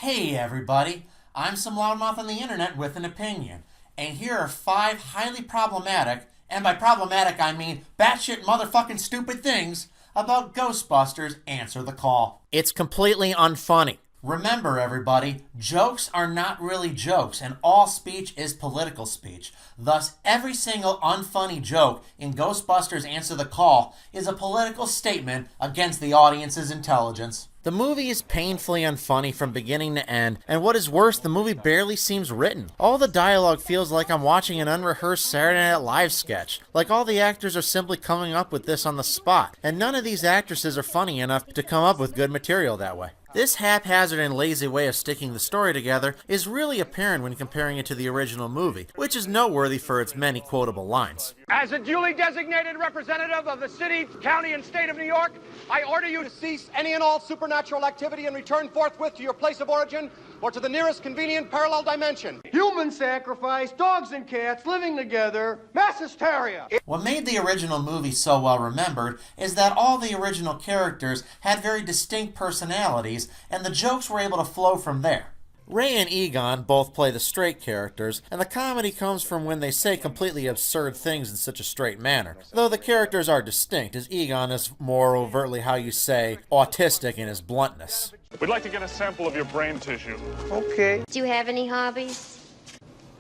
Hey everybody, I'm Some Loudmouth on the internet with an opinion, and here are 5 highly problematic, and by problematic I mean batshit motherfucking stupid things about Ghostbusters Answer the Call. It's completely unfunny. Remember everybody, jokes are not really jokes, and all speech is political speech. Thus, every single unfunny joke in Ghostbusters Answer the Call is a political statement against the audience's intelligence. The movie is painfully unfunny from beginning to end, and what is worse, the movie barely seems written. All the dialogue feels like I'm watching an unrehearsed Saturday Night Live sketch. Like all the actors are simply coming up with this on the spot, and none of these actresses are funny enough to come up with good material that way. This haphazard and lazy way of sticking the story together is really apparent when comparing it to the original movie, which is noteworthy for its many quotable lines. As a duly designated representative of the city, county, and state of New York, I order you to cease any and all supernatural activity and return forthwith to your place of origin or to the nearest convenient parallel dimension. Human sacrifice, dogs and cats living together, mass hysteria. What made the original movie so well remembered is that all the original characters had very distinct personalities, and the jokes were able to flow from there. Ray and Egon both play the straight characters, and the comedy comes from when they say completely absurd things in such a straight manner. Though the characters are distinct, as Egon is more overtly how you say autistic in his bluntness. We'd like to get a sample of your brain tissue. Okay. Do you have any hobbies?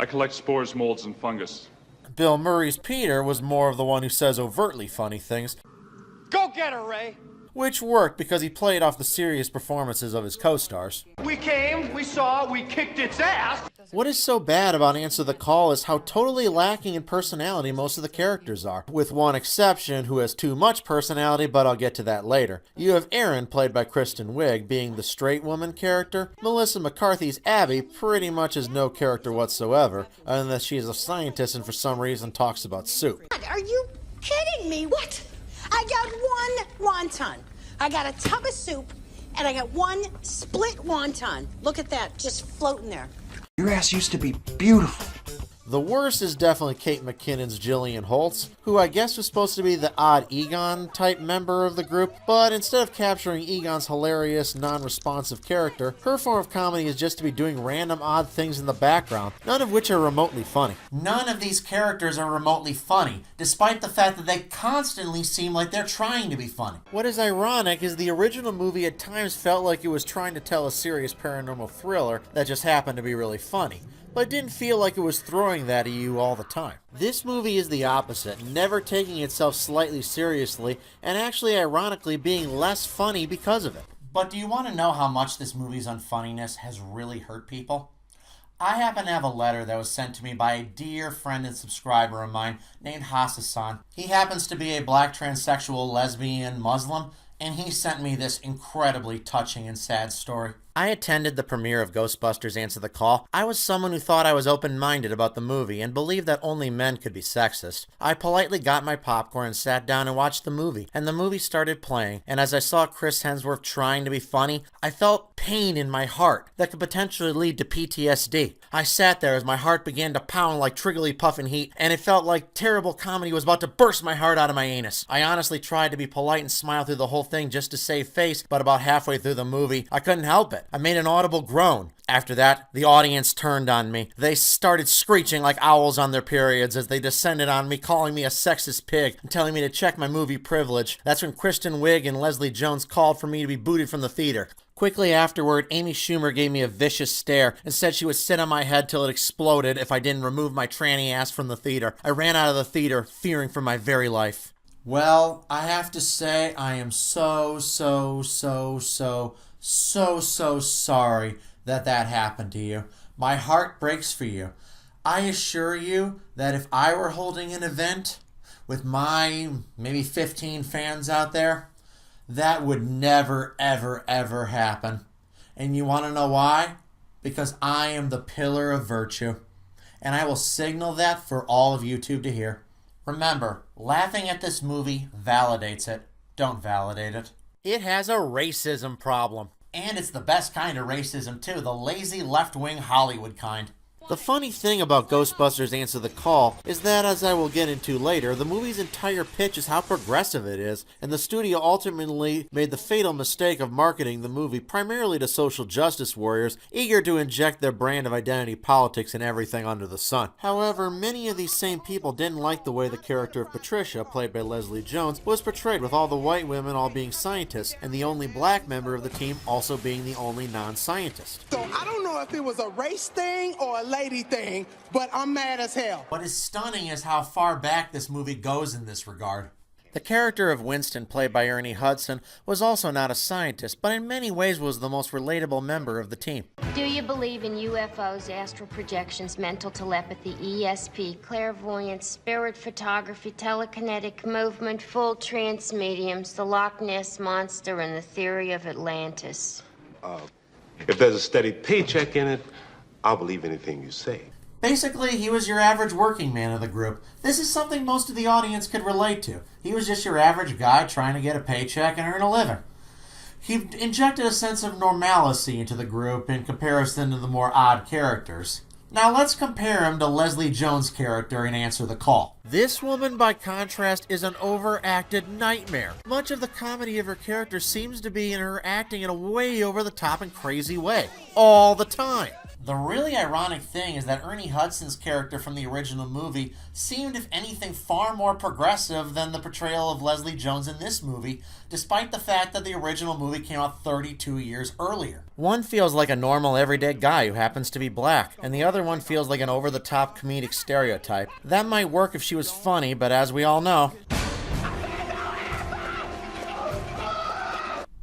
I collect spores, molds, and fungus. Bill Murray's Peter was more of the one who says overtly funny things, Go get her, Ray! which worked because he played off the serious performances of his co-stars. We came, we saw, we kicked its ass. What is so bad about Answer the Call is how totally lacking in personality most of the characters are, with one exception who has too much personality, but I'll get to that later. You have Erin, played by Kristen Wiig, being the straight woman character. Melissa McCarthy's Abby pretty much has no character whatsoever, other than she is a scientist and for some reason talks about soup. Are you kidding me? What? I got one wonton. I got a tub of soup, and I got one split wonton. Look at that, just floating there. Your ass used to be beautiful. The worst is definitely Kate McKinnon's Jillian Holtz, who I guess was supposed to be the odd Egon type member of the group, but instead of capturing Egon's hilarious, non-responsive character, her form of comedy is just to be doing random odd things in the background, none of which are remotely funny. None of these characters are remotely funny, despite the fact that they constantly seem like they're trying to be funny. What is ironic is the original movie at times felt like it was trying to tell a serious paranormal thriller that just happened to be really funny, but it didn't feel like it was throwing that at you all the time. This movie is the opposite, never taking itself slightly seriously, and actually ironically being less funny because of it. But do you want to know how much this movie's unfunniness has really hurt people? I happen to have a letter that was sent to me by a dear friend and subscriber of mine named Hassan. He happens to be a black transsexual lesbian Muslim, and he sent me this incredibly touching and sad story. I attended the premiere of Ghostbusters Answer the Call. I was someone who thought I was open-minded about the movie and believed that only men could be sexist. I politely got my popcorn and sat down and watched the movie, and the movie started playing, and as I saw Chris Hemsworth trying to be funny, I felt pain in my heart that could potentially lead to PTSD. I sat there as my heart began to pound like Triggly puffin heat, and it felt like terrible comedy was about to burst my heart out of my anus. I honestly tried to be polite and smile through the whole thing just to save face, but about halfway through the movie, I couldn't help it. I made an audible groan. After that, the audience turned on me. They started screeching like owls on their periods as they descended on me, calling me a sexist pig and telling me to check my movie privilege. That's when Kristen Wiig and Leslie Jones called for me to be booted from the theater. Quickly afterward, Amy Schumer gave me a vicious stare and said she would sit on my head till it exploded if I didn't remove my tranny ass from the theater. I ran out of the theater, fearing for my very life. Well, I have to say I am so sorry that happened to you. My heart breaks for you. I assure you that if I were holding an event with my maybe 15 fans out there, that would never, ever happen. And you want to know why? Because I am the pillar of virtue. And I will signal that for all of YouTube to hear. Remember, laughing at this movie validates it. Don't validate it. It has a racism problem. And it's the best kind of racism too, the lazy left-wing Hollywood kind. The funny thing about Ghostbusters Answer the Call is that, as I will get into later, the movie's entire pitch is how progressive it is, and the studio ultimately made the fatal mistake of marketing the movie primarily to social justice warriors eager to inject their brand of identity politics in everything under the sun. However, many of these same people didn't like the way the character of Patricia, played by Leslie Jones, was portrayed, with all the white women all being scientists, and the only black member of the team also being the only non-scientist. So I don't know if it was a race thing or a lady thing, but I'm mad as hell. What is stunning is how far back this movie goes in this regard. The character of Winston, played by Ernie Hudson, was also not a scientist, but in many ways was the most relatable member of the team. Do you believe in UFOs, astral projections, mental telepathy, ESP, clairvoyance, spirit photography, telekinetic movement, full trance mediums, the Loch Ness Monster, and the theory of Atlantis? If there's a steady paycheck in it, I'll believe anything you say. Basically, he was your average working man of the group. This is something most of the audience could relate to. He was just your average guy trying to get a paycheck and earn a living. He injected a sense of normalcy into the group in comparison to the more odd characters. Now let's compare him to Leslie Jones' character in Answer the Call. This woman, by contrast, is an overacted nightmare. Much of the comedy of her character seems to be in her acting in a way over-the-top and crazy way. All the time. The really ironic thing is that Ernie Hudson's character from the original movie seemed, if anything, far more progressive than the portrayal of Leslie Jones in this movie, despite the fact that the original movie came out 32 years earlier. One feels like a normal, everyday guy who happens to be black, and the other one feels like an over-the-top comedic stereotype. That might work if she was funny, but as we all know...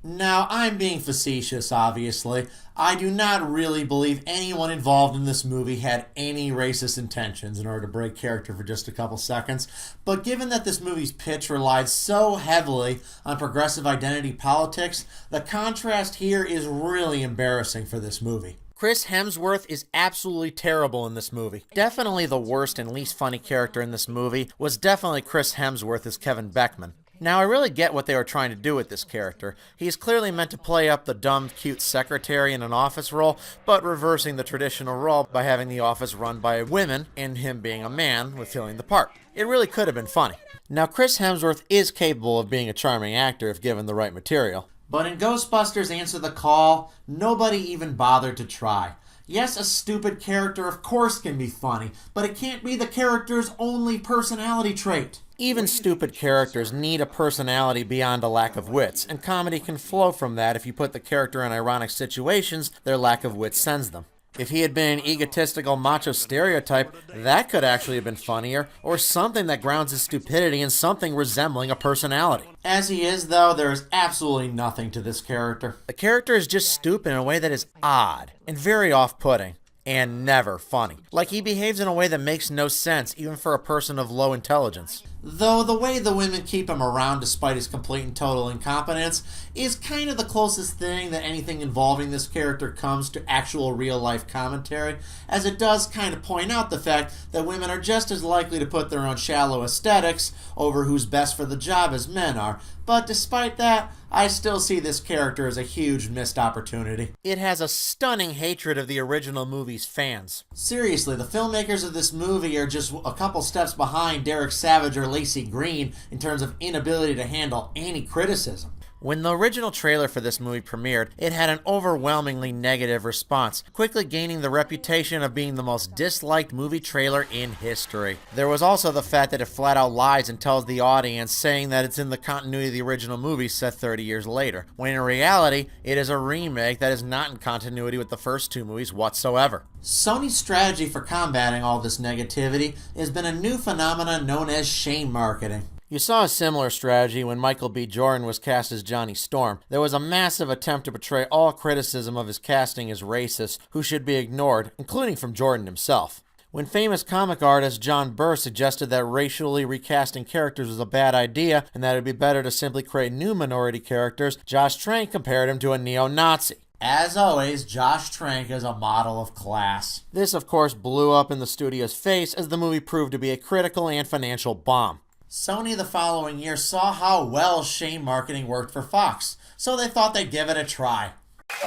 Now, I'm being facetious, obviously. I do not really believe anyone involved in this movie had any racist intentions in order to break character for just a couple seconds, but given that this movie's pitch relied so heavily on progressive identity politics, the contrast here is really embarrassing for this movie. Chris Hemsworth is absolutely terrible in this movie. Definitely the worst and least funny character in this movie was definitely Chris Hemsworth as Kevin Beckman. Now, I really get what they were trying to do with this character. He's clearly meant to play up the dumb, cute secretary in an office role, but reversing the traditional role by having the office run by women and him being a man with filling the part. It really could have been funny. Now, Chris Hemsworth is capable of being a charming actor if given the right material. But in Ghostbusters Answer the Call, nobody even bothered to try. Yes, a stupid character of course can be funny, but it can't be the character's only personality trait. Even stupid characters need a personality beyond a lack of wits, and comedy can flow from that if you put the character in ironic situations their lack of wits sends them. If he had been an egotistical macho stereotype, that could actually have been funnier, or something that grounds his stupidity in something resembling a personality. As he is, though, there is absolutely nothing to this character. The character is just stupid in a way that is odd, and very off-putting, and never funny. Like he behaves in a way that makes no sense, even for a person of low intelligence. Though the way the women keep him around despite his complete and total incompetence is kind of the closest thing that anything involving this character comes to actual real-life commentary, as it does kind of point out the fact that women are just as likely to put their own shallow aesthetics over who's best for the job as men are. But despite that, I still see this character as a huge missed opportunity. It has a stunning hatred of the original movie's fans. Seriously, the filmmakers of this movie are just a couple steps behind Derek Savage or Lacey Green in terms of inability to handle any criticism. When the original trailer for this movie premiered, it had an overwhelmingly negative response, quickly gaining the reputation of being the most disliked movie trailer in history. There was also the fact that it flat out lies and tells the audience, saying that it's in the continuity of the original movie set 30 years later, when in reality, it is a remake that is not in continuity with the first two movies whatsoever. Sony's strategy for combating all this negativity has been a new phenomenon known as shame marketing. You saw a similar strategy when Michael B. Jordan was cast as Johnny Storm. There was a massive attempt to portray all criticism of his casting as racist, who should be ignored, including from Jordan himself. When famous comic artist John Burr suggested that racially recasting characters was a bad idea and that it would be better to simply create new minority characters, Josh Trank compared him to a neo-Nazi. As always, Josh Trank is a model of class. This, of course, blew up in the studio's face as the movie proved to be a critical and financial bomb. Sony the following year saw how well shame marketing worked for Fox, so they thought they'd give it a try.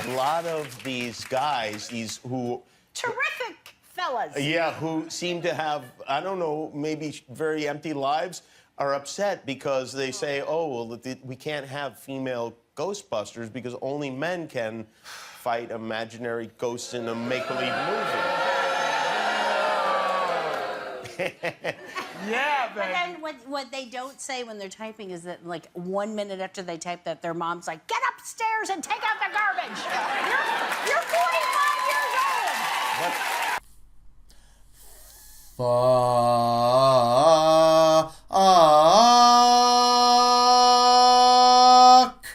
A lot of these guys, who... Terrific fellas. Yeah, who seem to have, I don't know, maybe very empty lives, are upset because they say, oh, well, we can't have female Ghostbusters because only men can fight imaginary ghosts in a make-believe movie. Yeah, But then what they don't say when they're typing is that, like, 1 minute after they type that, their mom's like, get upstairs and take out the garbage. You're 45 years old. Fuck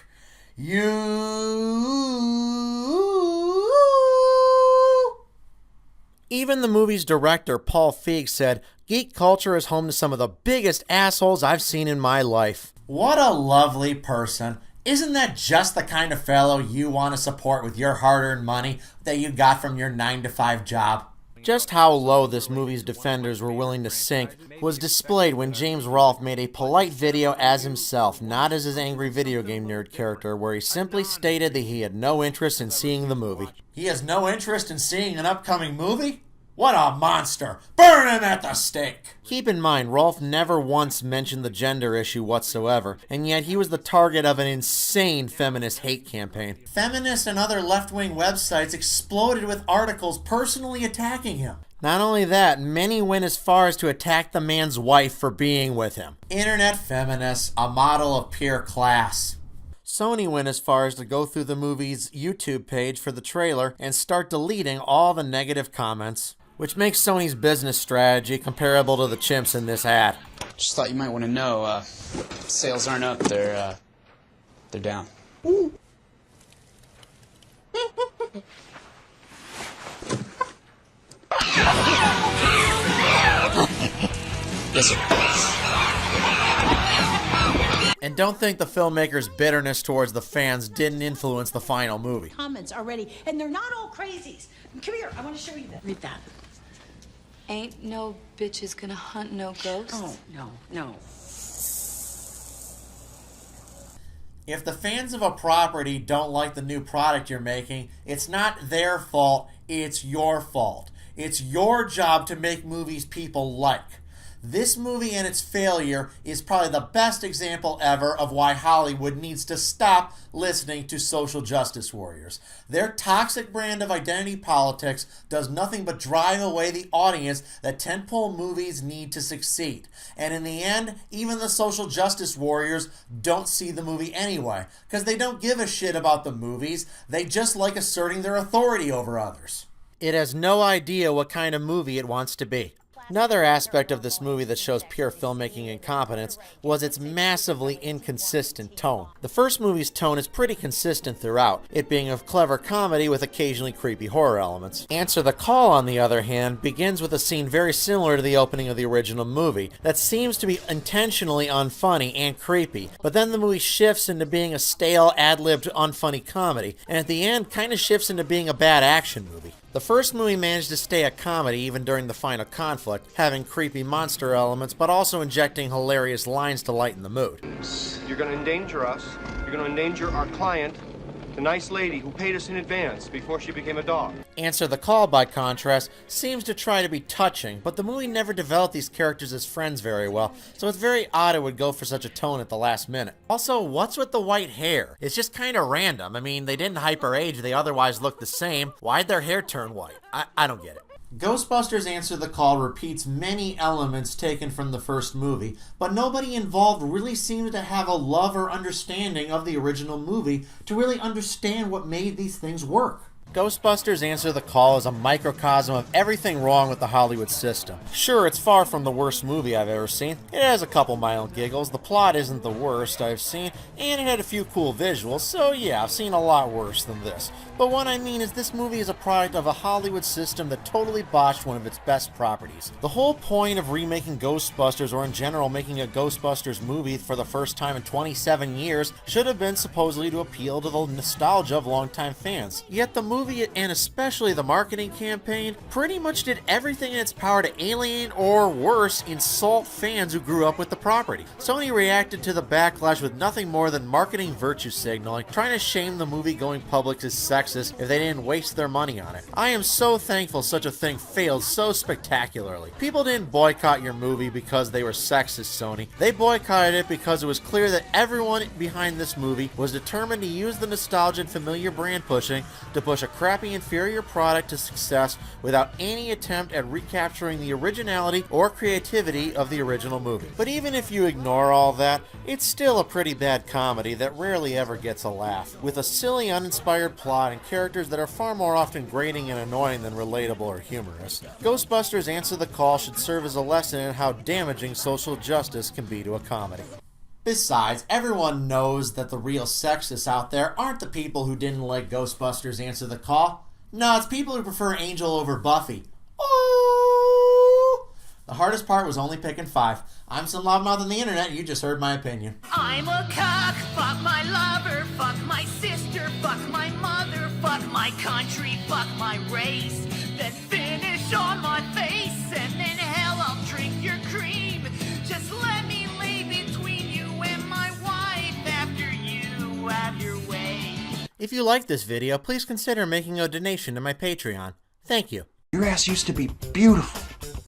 you. Even the movie's director, Paul Feig, said, geek culture is home to some of the biggest assholes I've seen in my life. What a lovely person. Isn't that just the kind of fellow you want to support with your hard-earned money that you got from your 9-to-5 job? Just how low this movie's defenders were willing to sink was displayed when James Rolfe made a polite video as himself, not as his angry video game nerd character, where he simply stated that he had no interest in seeing the movie. He has no interest in seeing an upcoming movie? What a monster! Burn him at the stake! Keep in mind, Rolfe never once mentioned the gender issue whatsoever, and yet he was the target of an insane feminist hate campaign. Feminists and other left-wing websites exploded with articles personally attacking him. Not only that, many went as far as to attack the man's wife for being with him. Internet feminists, a model of pure class. Sony went as far as to go through the movie's YouTube page for the trailer and start deleting all the negative comments, which makes Sony's business strategy comparable to the chimps in this ad. Just thought you might want to know, sales aren't up, they're down. Yes, sir. And don't think the filmmaker's bitterness towards the fans didn't influence the final movie. Comments already, and they're not all crazies. Come here, I want to show you that. Read that. Ain't no bitches gonna hunt no ghosts. Oh, no. If the fans of a property don't like the new product you're making, it's not their fault, it's your fault. It's your job to make movies people like. This movie and its failure is probably the best example ever of why Hollywood needs to stop listening to social justice warriors. Their toxic brand of identity politics does nothing but drive away the audience that tentpole movies need to succeed. And in the end, even the social justice warriors don't see the movie anyway, because they don't give a shit about the movies. They just like asserting their authority over others. It has no idea what kind of movie it wants to be. Another aspect of this movie that shows pure filmmaking incompetence was its massively inconsistent tone. The first movie's tone is pretty consistent throughout, it being a clever comedy with occasionally creepy horror elements. Answer the Call, on the other hand, begins with a scene very similar to the opening of the original movie that seems to be intentionally unfunny and creepy, but then the movie shifts into being a stale, ad-libbed, unfunny comedy, and at the end kind of shifts into being a bad action movie. The first movie managed to stay a comedy even during the final conflict, having creepy monster elements, but also injecting hilarious lines to lighten the mood. You're gonna endanger us. You're gonna endanger our client, the nice lady who paid us in advance before she became a dog. Answer the Call, by contrast, seems to try to be touching, but the movie never developed these characters as friends very well, so it's very odd it would go for such a tone at the last minute. Also, what's with the white hair? It's just kind of random. I mean, they didn't hyper-age, they otherwise look the same. Why'd their hair turn white? I don't get it. Ghostbusters Answer the Call repeats many elements taken from the first movie, but nobody involved really seemed to have a love or understanding of the original movie to really understand what made these things work. Ghostbusters Answer the Call is a microcosm of everything wrong with the Hollywood system. Sure, it's far from the worst movie I've ever seen. It has a couple mild giggles, the plot isn't the worst I've seen, and it had a few cool visuals, so yeah, I've seen a lot worse than this. But what I mean is this movie is a product of a Hollywood system that totally botched one of its best properties. The whole point of remaking Ghostbusters, or in general making a Ghostbusters movie for the first time in 27 years, should have been supposedly to appeal to the nostalgia of longtime fans. Yet the movie movie, and especially the marketing campaign, pretty much did everything in its power to alienate or worse, insult fans who grew up with the property. Sony reacted to the backlash with nothing more than marketing virtue signaling, trying to shame the movie-going public as sexist if they didn't waste their money on it. I am so thankful such a thing failed so spectacularly. People didn't boycott your movie because they were sexist, Sony. They boycotted it because it was clear that everyone behind this movie was determined to use the nostalgia and familiar brand pushing to push a crappy inferior product to success without any attempt at recapturing the originality or creativity of the original movie. But even if you ignore all that, it's still a pretty bad comedy that rarely ever gets a laugh, with a silly, uninspired plot and characters that are far more often grating and annoying than relatable or humorous. Ghostbusters Answer the Call should serve as a lesson in how damaging social justice can be to a comedy. Besides, everyone knows that the real sexists out there aren't the people who didn't like Ghostbusters Answer the Call. No, it's people who prefer Angel over Buffy. Oh! The hardest part was only picking 5. I'm Some Loudmouth on the internet, you just heard my opinion. I'm a cock, fuck my lover, fuck my sister, fuck my mother, fuck my country, fuck my race, then finish on my face, and then hell I'll drink your cream. Just let me lay between you and my wife after you have your way. If you like this video, please consider making a donation to my Patreon. Thank you. Your ass used to be beautiful.